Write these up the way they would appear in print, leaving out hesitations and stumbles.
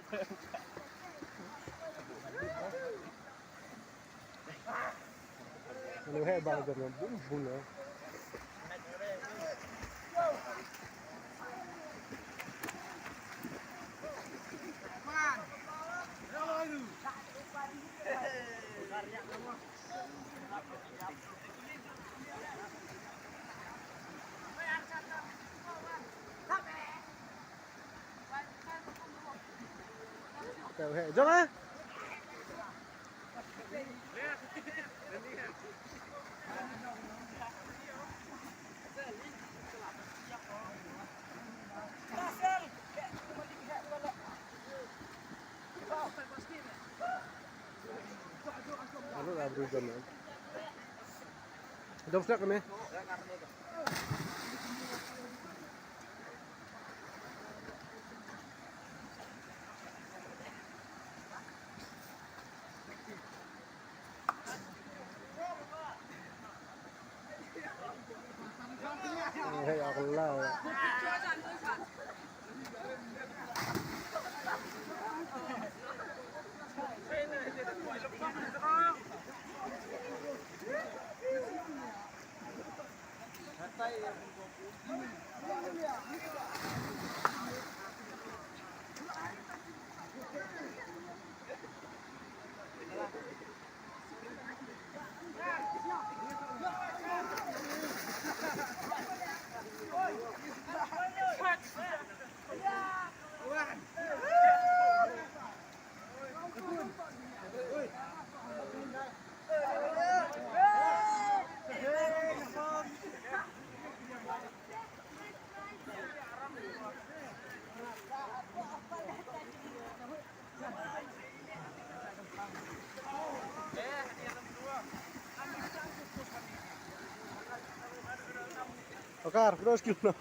Ano hebang dyan, bulo. Jom ah. Ano lah bro jam. Jom start kami. Hey, aku lah. Okar, terus gimana?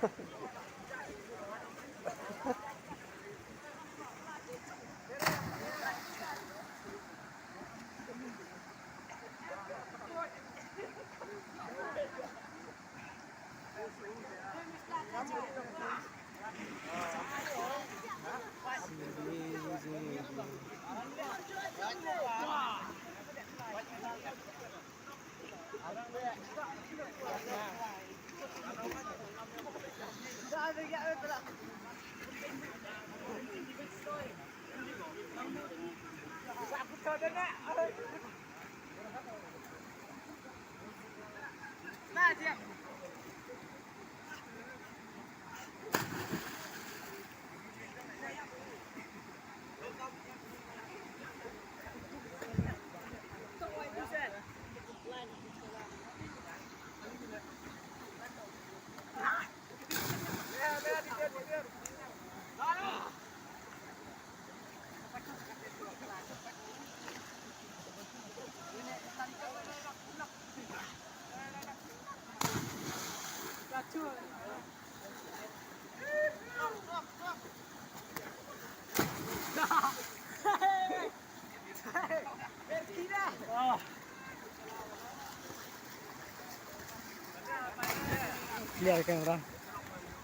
Lihat kamera.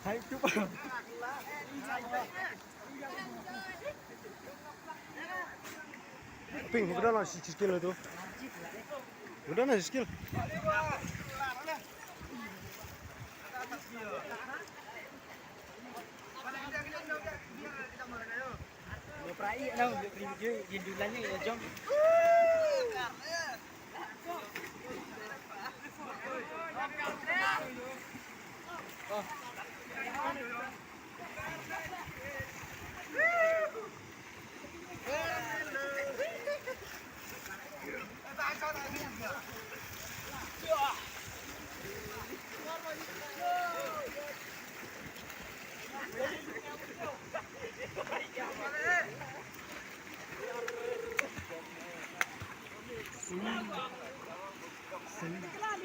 Hai coba. Ping, udah lah skill itu. Udah lah skill. Prai đâu, nhìn dulu lagi ya Jom.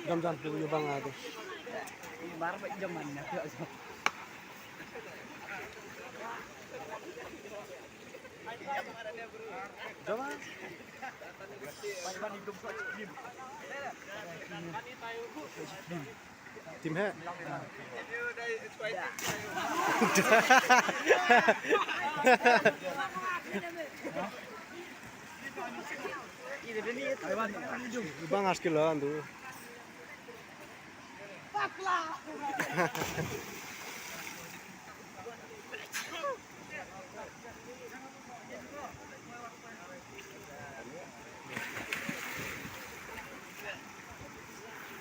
Jam-jam punya bang ada. Baru baik zaman ya. Jom ah. Banyak hidup tim he Ini dia ni Taiwan. bang askil lah tu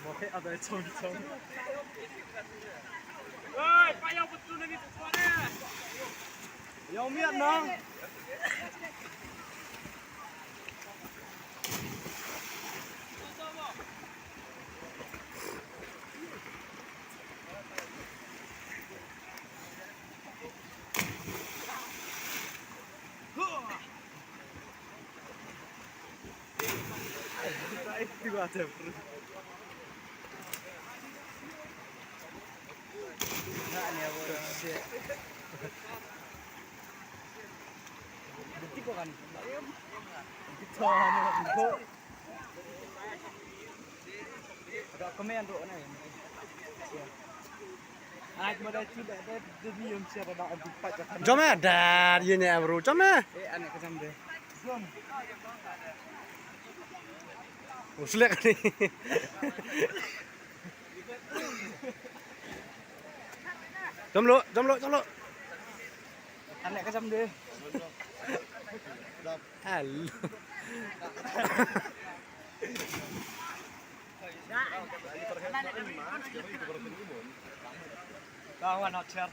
Boleh ada cong-cong. Oi, payah betul ni sesuatu. Yang miat nang. Itu ada. Nah, ni apa? Bukti kok kan? Kita mau ada komen tu mana? Aaj mana sudah ada diam siapa nak empat cakap. jom he dah ye ni bro jom he Anak kesam deh. Uslek ni jom lo Anak kesam deh. halo Kawan nak share.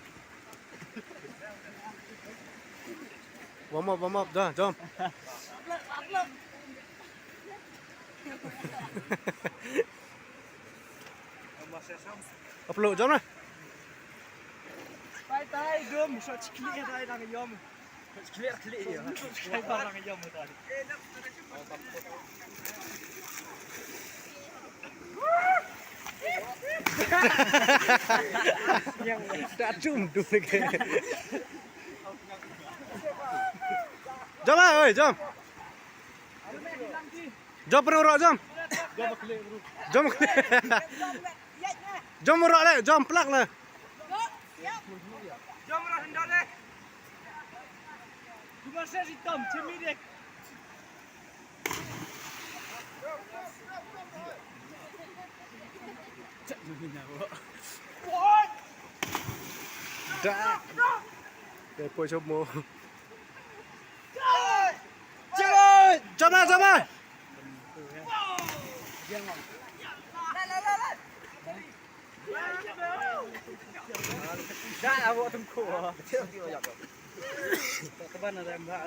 warm up dah jom upload jom lah Tai gom, so cikli tai nang yom. Cikli ya. Tai barang yom tadi. yang tak cum tu ke jom lah oi jom perurok jom jom jom urok le jom plak le Jom lah hendak deh. Cuma saya hitam, cemi dek. dah depo semua Jangan. jom lah Dah awak tunggu. Keban ada mbak.